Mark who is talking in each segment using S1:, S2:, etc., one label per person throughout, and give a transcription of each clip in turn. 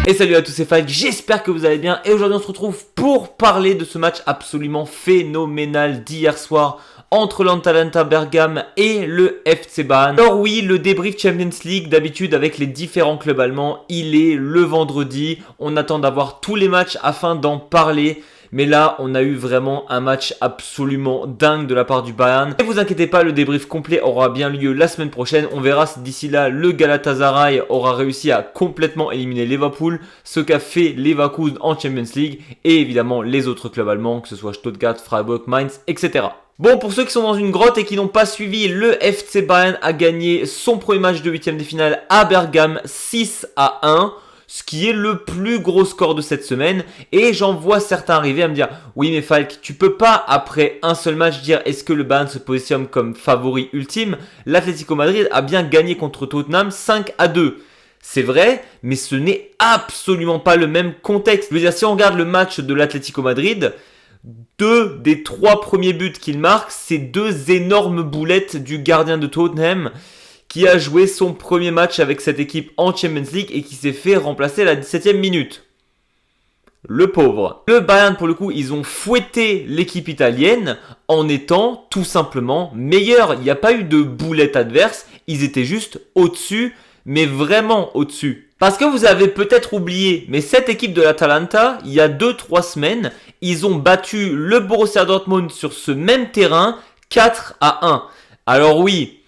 S1: Et salut à tous, c'est Fike, j'espère que vous allez bien. Et aujourd'hui on se retrouve pour parler de ce match absolument phénoménal d'hier soir entre l'Atalanta Bergame et le FC Bâle. Alors oui, le débrief Champions League, d'habitude avec les différents clubs allemands, il est le vendredi. On attend d'avoir tous les matchs afin d'en parler. Mais là, on a eu vraiment un match absolument dingue de la part du Bayern. Ne vous inquiétez pas, le débrief complet aura bien lieu la semaine prochaine. On verra si d'ici là, le Galatasaray aura réussi à complètement éliminer Liverpool, ce qu'a fait Leverkusen en Champions League, et évidemment les autres clubs allemands, que ce soit Stuttgart, Freiburg, Mainz, etc. Bon, pour ceux qui sont dans une grotte et qui n'ont pas suivi, le FC Bayern a gagné son premier match de 8ème de finale à Bergame 6-1. Ce qui est le plus gros score de cette semaine. Et j'en vois certains arriver à me dire « Oui mais Falk, tu peux pas après un seul match dire est-ce que le Bayern se positionne comme favori ultime ?» L'Atlético Madrid a bien gagné contre Tottenham 5-2. C'est vrai, mais ce n'est absolument pas le même contexte. Je veux dire, si on regarde le match de l'Atlético Madrid, 2 des 3 premiers buts qu'il marque, c'est 2 énormes boulettes du gardien de Tottenham qui a joué son premier match avec cette équipe en Champions League et qui s'est fait remplacer à la 17e minute. Le pauvre. Le Bayern, pour le coup, ils ont fouetté l'équipe italienne en étant tout simplement meilleurs. Il n'y a pas eu de boulette adverse, ils étaient juste au-dessus, mais vraiment au-dessus. Parce que vous avez peut-être oublié, mais cette équipe de l'Atalanta, il y a 2-3 semaines, ils ont battu le Borussia Dortmund sur ce même terrain 4-1. Alors oui,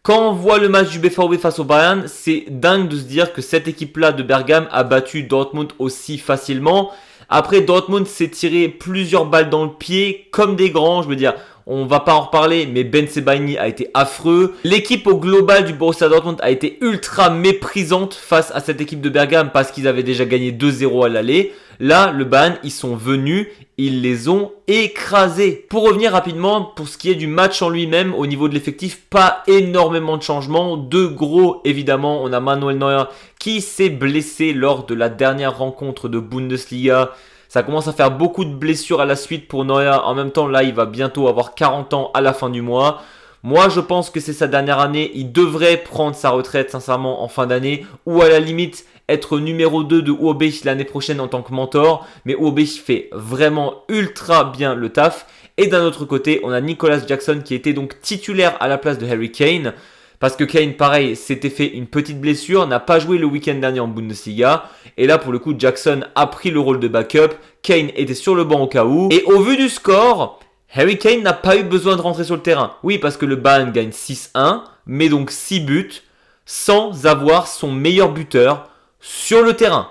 S1: quand on voit le match du BVB face au Bayern, c'est dingue de se dire que cette équipe-là de Bergame a battu Dortmund aussi facilement. Après, Dortmund s'est tiré plusieurs balles dans le pied, comme des grands, je veux dire. On va pas en reparler, mais Ben Sebaini a été affreux. L'équipe au global du Borussia Dortmund a été ultra méprisante face à cette équipe de Bergame parce qu'ils avaient déjà gagné 2-0 à l'aller. Là, le Bayern, ils sont venus, ils les ont écrasés. Pour revenir rapidement, pour ce qui est du match en lui-même, au niveau de l'effectif, pas énormément de changements. De gros, évidemment, on a Manuel Neuer qui s'est blessé lors de la dernière rencontre de Bundesliga. Ça commence à faire beaucoup de blessures à la suite pour Neuer. En même temps, là, il va bientôt avoir 40 ans à la fin du mois. Moi, je pense que c'est sa dernière année. Il devrait prendre sa retraite, sincèrement, en fin d'année. Ou à la limite, être numéro 2 de Uobe l'année prochaine en tant que mentor. Mais Uobe fait vraiment ultra bien le taf. Et d'un autre côté, on a Nicolas Jackson qui était donc titulaire à la place de Harry Kane. Parce que Kane, pareil, s'était fait une petite blessure, n'a pas joué le week-end dernier en Bundesliga. Et là, pour le coup, Jackson a pris le rôle de backup. Kane était sur le banc au cas où. Et au vu du score, Harry Kane n'a pas eu besoin de rentrer sur le terrain. Oui, parce que le Bayern gagne 6-1, mais donc 6 buts, sans avoir son meilleur buteur sur le terrain.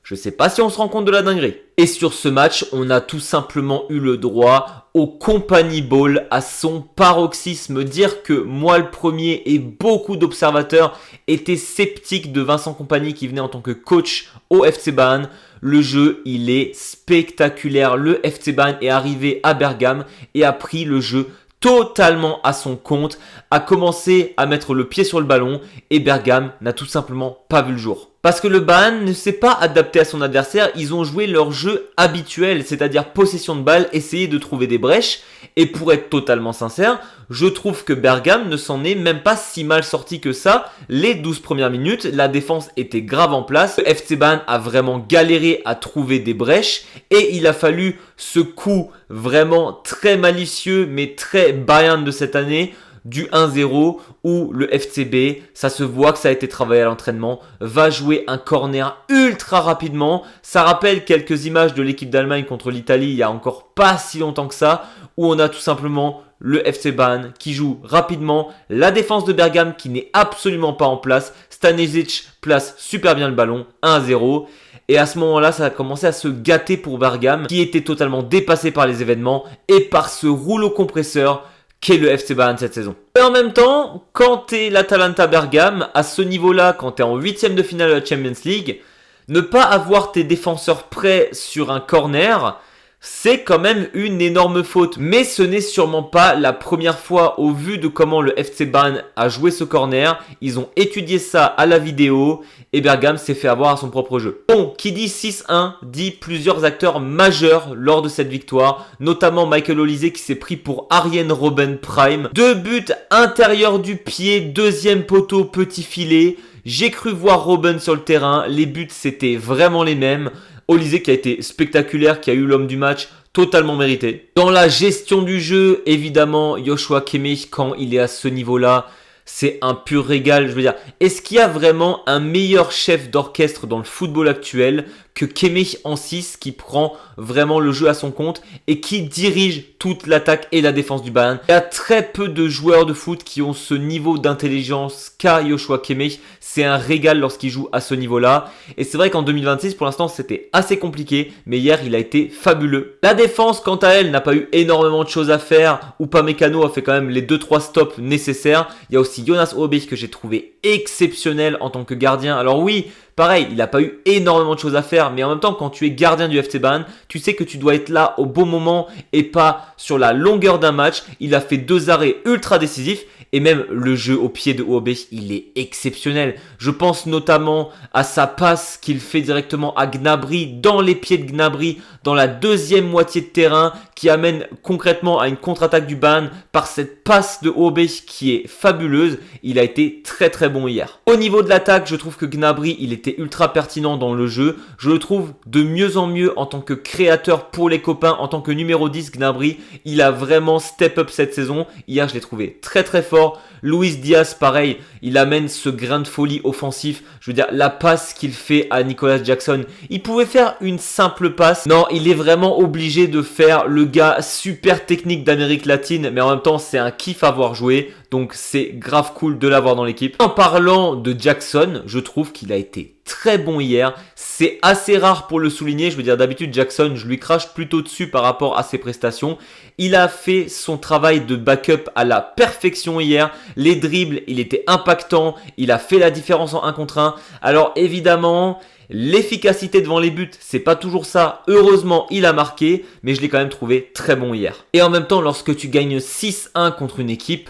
S1: Je sais pas si on se rend compte de la dinguerie. Et sur ce match, on a tout simplement eu le droit au Company Ball à son paroxysme. Dire que moi le premier et beaucoup d'observateurs étaient sceptiques de Vincent Kompany qui venait en tant que coach au FC Bâle. Le jeu, il est spectaculaire. Le FC Bâle est arrivé à Bergame et a pris le jeu totalement à son compte, a commencé à mettre le pied sur le ballon et Bergame n'a tout simplement pas vu le jour. Parce que le Bayern ne s'est pas adapté à son adversaire, ils ont joué leur jeu habituel, c'est-à-dire possession de balle, essayer de trouver des brèches. Et pour être totalement sincère, je trouve que Bergame ne s'en est même pas si mal sorti que ça. Les 12 premières minutes, la défense était grave en place. Le FC Bayern a vraiment galéré à trouver des brèches et il a fallu ce coup vraiment très malicieux mais très Bayern de cette année du 1-0 où le FCB, ça se voit que ça a été travaillé à l'entraînement, va jouer un corner ultra rapidement. Ça rappelle quelques images de l'équipe d'Allemagne contre l'Italie il y a encore pas si longtemps que ça, où on a tout simplement le FC Bâle qui joue rapidement, la défense de Bergame qui n'est absolument pas en place, Stanisic place super bien le ballon, 1-0. Et à ce moment-là, ça a commencé à se gâter pour Bergame qui était totalement dépassé par les événements et par ce rouleau compresseur qu'est le FC Bâle cette saison. Et en même temps, quand t'es l'Atalanta Bergame, à ce niveau-là, quand t'es en 8ème de finale de la Champions League, ne pas avoir tes défenseurs prêts sur un corner, c'est quand même une énorme faute. Mais ce n'est sûrement pas la première fois au vu de comment le FC Bâle a joué ce corner. Ils ont étudié ça à la vidéo et Bergame s'est fait avoir à son propre jeu. Bon, qui dit 6-1 dit plusieurs acteurs majeurs lors de cette victoire, notamment Michael Olise qui s'est pris pour Arjen Robben Prime. 2 buts intérieurs du pied, deuxième poteau, petit filet. J'ai cru voir Robben sur le terrain. Les buts, c'était vraiment les mêmes. Olise qui a été spectaculaire, qui a eu l'homme du match, totalement mérité. Dans la gestion du jeu, évidemment, Joshua Kimmich, quand il est à ce niveau-là, c'est un pur régal. Je veux dire, est-ce qu'il y a vraiment un meilleur chef d'orchestre dans le football actuel que Kimmich en 6 qui prend vraiment le jeu à son compte et qui dirige toute l'attaque et la défense du Bayern? Il y a très peu de joueurs de foot qui ont ce niveau d'intelligence qu'a Joshua Kimmich. C'est un régal lorsqu'il joue à ce niveau-là. Et c'est vrai qu'en 2026, pour l'instant, c'était assez compliqué. Mais hier, il a été fabuleux. La défense, quant à elle, n'a pas eu énormément de choses à faire. Upamecano a fait quand même les 2-3 stops nécessaires. Il y a aussi Jonas Hobich que j'ai trouvé exceptionnel en tant que gardien. Alors oui, pareil, il n'a pas eu énormément de choses à faire, mais en même temps, quand tu es gardien du FC Bayern, tu sais que tu dois être là au bon moment et pas sur la longueur d'un match. Il a fait 2 arrêts ultra décisifs et même le jeu au pied de Hobich, il est exceptionnel. Je pense notamment à sa passe qu'il fait directement à Gnabry, dans les pieds de Gnabry, dans la deuxième moitié de terrain, qui amène concrètement à une contre-attaque du Bayern par cette passe de Hobich qui est fabuleuse. Il a été très très bon hier. Au niveau de l'attaque, je trouve que Gnabry, il était ultra pertinent dans le jeu. Je le trouve de mieux en mieux en tant que créateur pour les copains, en tant que numéro 10 Gnabry. Il a vraiment step up cette saison. Hier, je l'ai trouvé très très fort. Luis Diaz, pareil, il amène ce grain de folie offensif. Je veux dire, la passe qu'il fait à Nicolas Jackson, il pouvait faire une simple passe. Non, il est vraiment obligé de faire le gars super technique d'Amérique latine, mais en même temps, c'est un kiff à voir jouer. Donc, c'est grave cool de l'avoir dans l'équipe. En parlant de Jackson, je trouve qu'il a été très bon hier. C'est assez rare pour le souligner. Je veux dire, d'habitude, Jackson, je lui crache plutôt dessus par rapport à ses prestations. Il a fait son travail de backup à la perfection hier. Les dribbles, il était impactant. Il a fait la différence en 1 contre 1. Alors, évidemment, l'efficacité devant les buts, c'est pas toujours ça. Heureusement, il a marqué, mais je l'ai quand même trouvé très bon hier. Et en même temps, lorsque tu gagnes 6-1 contre une équipe,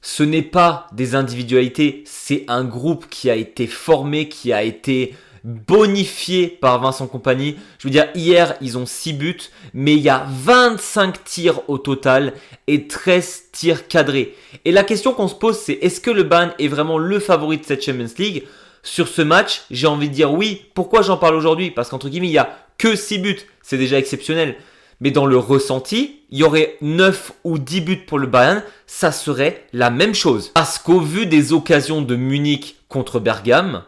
S1: ce n'est pas des individualités, c'est un groupe qui a été formé, qui a été bonifié par Vincent Kompany. Je veux dire, hier, ils ont 6 buts, mais il y a 25 tirs au total et 13 tirs cadrés. Et la question qu'on se pose, c'est est-ce que le Bayern est vraiment le favori de cette Champions League? Sur ce match, j'ai envie de dire oui. Pourquoi j'en parle aujourd'hui? Parce qu'entre guillemets, il n'y a que 6 buts. C'est déjà exceptionnel. Mais dans le ressenti, il y aurait 9 ou 10 buts pour le Bayern, ça serait la même chose. Parce qu'au vu des occasions de Munich contre Bergame,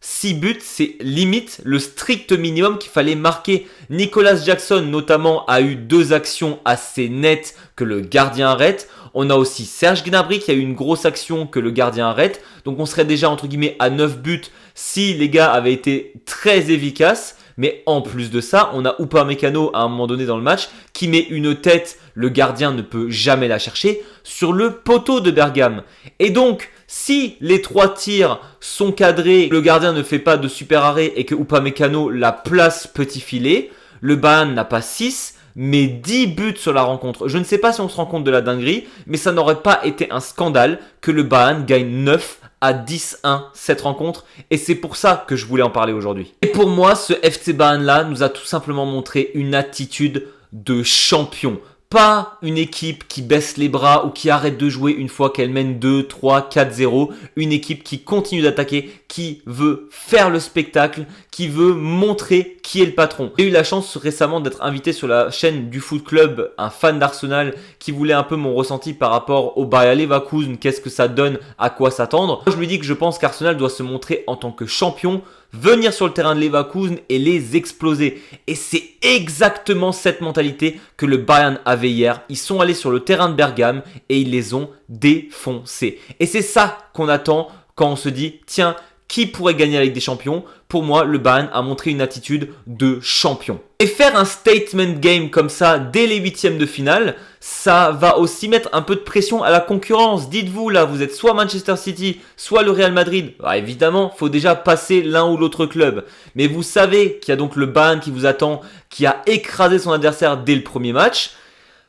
S1: 6 buts, c'est limite le strict minimum qu'il fallait marquer. Nicolas Jackson, notamment, a eu 2 actions assez nettes que le gardien arrête. On a aussi Serge Gnabry qui a eu une grosse action que le gardien arrête. Donc on serait déjà entre guillemets à 9 buts si les gars avaient été très efficaces. Mais en plus de ça, on a Upamecano à un moment donné dans le match qui met une tête, le gardien ne peut jamais la chercher, sur le poteau de Bergame. Et donc, si les 3 tirs sont cadrés, le gardien ne fait pas de super arrêt et que Upamecano la place petit filet, le Bayern n'a pas 6, mais 10 buts sur la rencontre. Je ne sais pas si on se rend compte de la dinguerie, mais ça n'aurait pas été un scandale que le Bayern gagne 9 à 10-1 cette rencontre et c'est pour ça que je voulais en parler aujourd'hui. Et pour moi, ce FC Bayern là nous a tout simplement montré une attitude de champion. Pas une équipe qui baisse les bras ou qui arrête de jouer une fois qu'elle mène 2, 3, 4-0. Une équipe qui continue d'attaquer, qui veut faire le spectacle, qui veut montrer qui est le patron. J'ai eu la chance récemment d'être invité sur la chaîne du Foot Club, un fan d'Arsenal qui voulait un peu mon ressenti par rapport au Bayer Leverkusen, qu'est-ce que ça donne, à quoi s'attendre. Je lui dis que je pense qu'Arsenal doit se montrer en tant que champion, venir sur le terrain de Leverkusen et les exploser. Et c'est exactement cette mentalité que le Bayern avait hier. Ils sont allés sur le terrain de Bergame et ils les ont défoncés. Et c'est ça qu'on attend quand on se dit, tiens, qui pourrait gagner avec des champions? Pour moi, le Bayern a montré une attitude de champion. Et faire un statement game comme ça dès les 8e de finale, ça va aussi mettre un peu de pression à la concurrence. Dites-vous là, vous êtes soit Manchester City, soit le Real Madrid. Alors, évidemment, il faut déjà passer l'un ou l'autre club. Mais vous savez qu'il y a donc le Bayern qui vous attend, qui a écrasé son adversaire dès le premier match.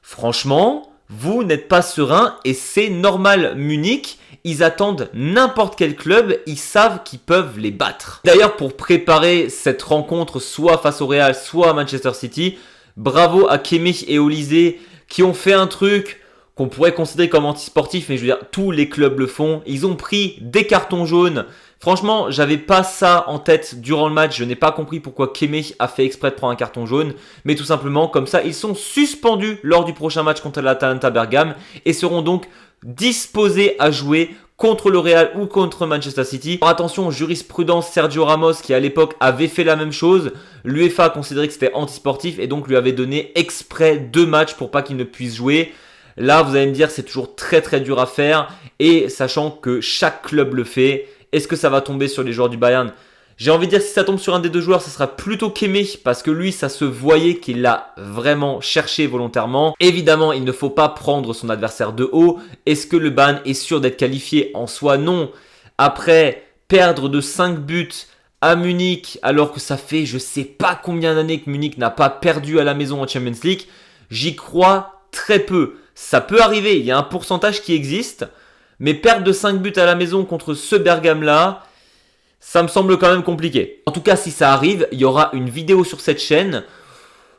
S1: Franchement, vous n'êtes pas serein et c'est normal. Munich, ils attendent n'importe quel club, ils savent qu'ils peuvent les battre. D'ailleurs, pour préparer cette rencontre, soit face au Real, soit à Manchester City, bravo à Kimmich et Olise qui ont fait un truc qu'on pourrait considérer comme antisportif, mais je veux dire, tous les clubs le font. Ils ont pris des cartons jaunes. Franchement, j'avais pas ça en tête durant le match. Je n'ai pas compris pourquoi Kimmich a fait exprès de prendre un carton jaune. Mais tout simplement, comme ça, ils sont suspendus lors du prochain match contre l'Atalanta Bergame et seront donc disposés à jouer contre le Real ou contre Manchester City. Alors attention, jurisprudence Sergio Ramos qui à l'époque avait fait la même chose. L'UEFA a considéré que c'était antisportif et donc lui avait donné exprès 2 matchs pour pas qu'il ne puisse jouer. Là, vous allez me dire, c'est toujours très très dur à faire et sachant que chaque club le fait, est-ce que ça va tomber sur les joueurs du Bayern ? J'ai envie de dire, si ça tombe sur un des 2 joueurs, ça sera plutôt Kimmich parce que lui, ça se voyait qu'il l'a vraiment cherché volontairement. Évidemment, il ne faut pas prendre son adversaire de haut. Est-ce que le Bayern est sûr d'être qualifié ? En soi, non. Après, perdre de 5 buts à Munich, alors que ça fait je sais pas combien d'années que Munich n'a pas perdu à la maison en Champions League, j'y crois très peu. Ça peut arriver, il y a un pourcentage qui existe, mais perdre de 5 buts à la maison contre ce Bergame-là, ça me semble quand même compliqué. En tout cas, si ça arrive, il y aura une vidéo sur cette chaîne,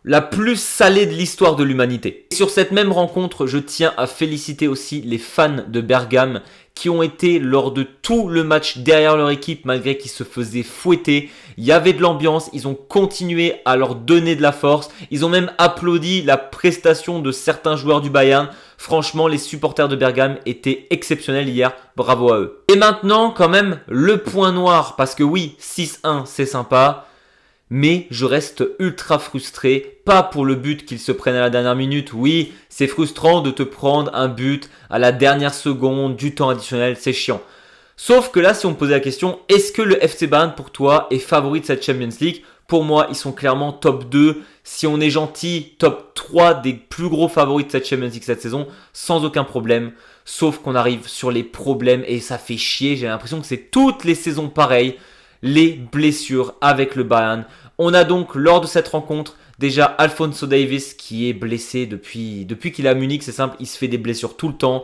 S1: la plus salée de l'histoire de l'humanité. Sur cette même rencontre, je tiens à féliciter aussi les fans de Bergame qui ont été lors de tout le match derrière leur équipe malgré qu'ils se faisaient fouetter. Il y avait de l'ambiance, ils ont continué à leur donner de la force. Ils ont même applaudi la prestation de certains joueurs du Bayern. Franchement, les supporters de Bergame étaient exceptionnels hier. Bravo à eux. Et maintenant, quand même, le point noir. Parce que oui, 6-1, c'est sympa. Mais je reste ultra frustré, pas pour le but qu'ils se prennent à la dernière minute. Oui, c'est frustrant de te prendre un but à la dernière seconde, du temps additionnel, c'est chiant. Sauf que là, si on me posait la question, est-ce que le FC Bayern pour toi est favori de cette Champions League ? Pour moi, ils sont clairement top 2. Si on est gentil, top 3 des plus gros favoris de cette Champions League cette saison, sans aucun problème. Sauf qu'on arrive sur les problèmes et ça fait chier. J'ai l'impression que c'est toutes les saisons pareilles. Les blessures avec le Bayern. On a donc lors de cette rencontre déjà Alphonso Davies qui est blessé depuis qu'il est à Munich, c'est simple, il se fait des blessures tout le temps,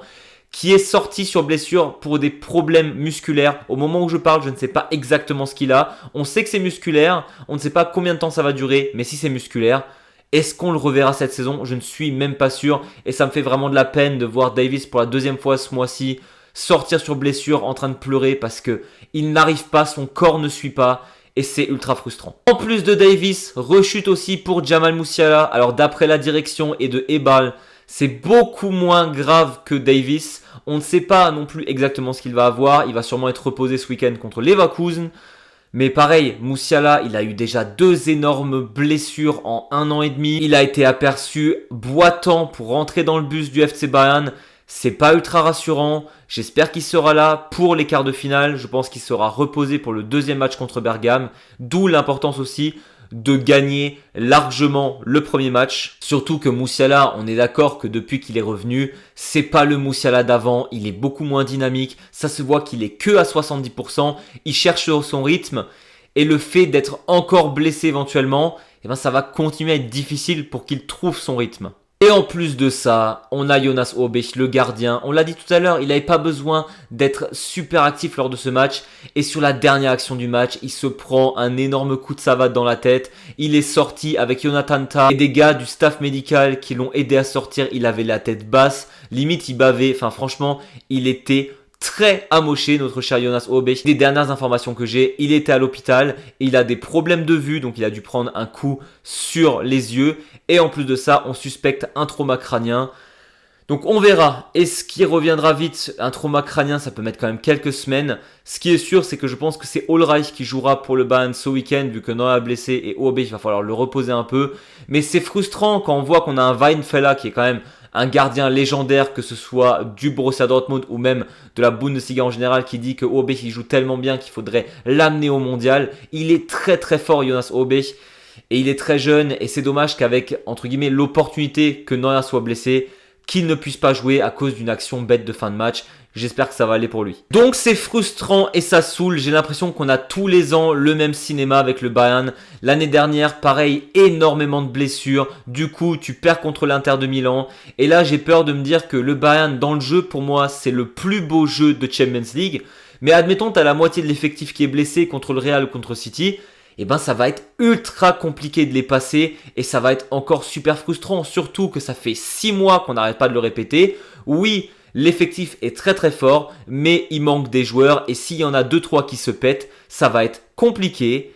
S1: qui est sorti sur blessure pour des problèmes musculaires. Au moment où je parle, je ne sais pas exactement ce qu'il a. On sait que c'est musculaire, on ne sait pas combien de temps ça va durer, mais si c'est musculaire, est-ce qu'on le reverra cette saison ? Je ne suis même pas sûr et ça me fait vraiment de la peine de voir Davies pour la 2e fois ce mois-ci sortir sur blessure en train de pleurer parce que il n'arrive pas, son corps ne suit pas et c'est ultra frustrant. En plus de Davies, rechute aussi pour Jamal Musiala. Alors d'après la direction et de Ebal, c'est beaucoup moins grave que Davies. On ne sait pas non plus exactement ce qu'il va avoir. Il va sûrement être reposé ce week-end contre Leverkusen. Mais pareil, Musiala, il a eu déjà 2 énormes blessures en 1 an et demi. Il a été aperçu boitant pour rentrer dans le bus du FC Bayern. C'est pas ultra rassurant. J'espère qu'il sera là pour les quarts de finale. Je pense qu'il sera reposé pour le 2e match contre Bergame. D'où l'importance aussi de gagner largement le premier match. Surtout que Musiala, on est d'accord que depuis qu'il est revenu, c'est pas le Musiala d'avant. Il est beaucoup moins dynamique. Ça se voit qu'il est que à 70%. Il cherche son rythme. Et le fait d'être encore blessé éventuellement, ça va continuer à être difficile pour qu'il trouve son rythme. Et en plus de ça, on a Jonas Hobech, le gardien. On l'a dit tout à l'heure, il n'avait pas besoin d'être super actif lors de ce match. Et sur la dernière action du match, il se prend un énorme coup de savate dans la tête. Il est sorti avec Jonathan Tah et des gars du staff médical qui l'ont aidé à sortir. Il avait la tête basse, limite il bavait. Enfin franchement, il était très amoché, notre cher Jonas Hobech. Des dernières informations que j'ai, il était à l'hôpital et il a des problèmes de vue, donc il a dû prendre un coup sur les yeux. Et en plus de ça, on suspecte un trauma crânien. Donc on verra. Est-ce qu'il reviendra vite ? Un trauma crânien, ça peut mettre quand même quelques semaines. Ce qui est sûr, c'est que je pense que c'est Ulreich qui jouera pour le Bayern ce week-end, vu que Neuer est blessé et Hobech, il va falloir le reposer un peu. Mais c'est frustrant quand on voit qu'on a un Weidenfeller qui est quand même un gardien légendaire, que ce soit du Borussia Dortmund ou même de la Bundesliga en général, qui dit que Hobech il joue tellement bien qu'il faudrait l'amener au mondial. Il est très très fort, Jonas Hobech, et il est très jeune, et c'est dommage qu'avec, entre guillemets, l'opportunité que Neuer soit blessé, qu'il ne puisse pas jouer à cause d'une action bête de fin de match. J'espère que ça va aller pour lui. Donc c'est frustrant et ça saoule. J'ai l'impression qu'on a tous les ans le même cinéma avec le Bayern. L'année dernière, pareil, énormément de blessures. Du coup, tu perds contre l'Inter de Milan. Et là, j'ai peur de me dire que le Bayern, dans le jeu, pour moi, c'est le plus beau jeu de Champions League. Mais admettons, tu as la moitié de l'effectif qui est blessé contre le Real ou contre City. Ça va être ultra compliqué de les passer et ça va être encore super frustrant. Surtout que ça fait 6 mois qu'on n'arrête pas de le répéter. Oui, l'effectif est très très fort, mais il manque des joueurs et s'il y en a 2-3 qui se pètent, ça va être compliqué.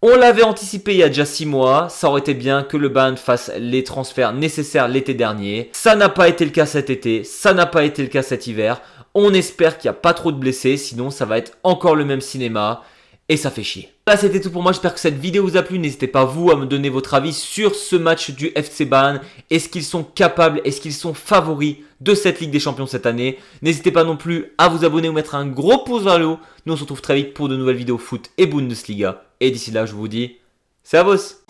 S1: On l'avait anticipé il y a déjà 6 mois, ça aurait été bien que le Bayern fasse les transferts nécessaires l'été dernier. Ça n'a pas été le cas cet été, ça n'a pas été le cas cet hiver. On espère qu'il n'y a pas trop de blessés, sinon ça va être encore le même cinéma. Et ça fait chier. Là c'était tout pour moi, j'espère que cette vidéo vous a plu. N'hésitez pas vous à me donner votre avis sur ce match du FC Bayern. Est-ce qu'ils sont capables, est-ce qu'ils sont favoris de cette Ligue des Champions cette année? N'hésitez pas non plus à vous abonner ou mettre un gros pouce vers le haut. Nous on se retrouve très vite pour de nouvelles vidéos foot et Bundesliga. Et d'ici là je vous dis, servus!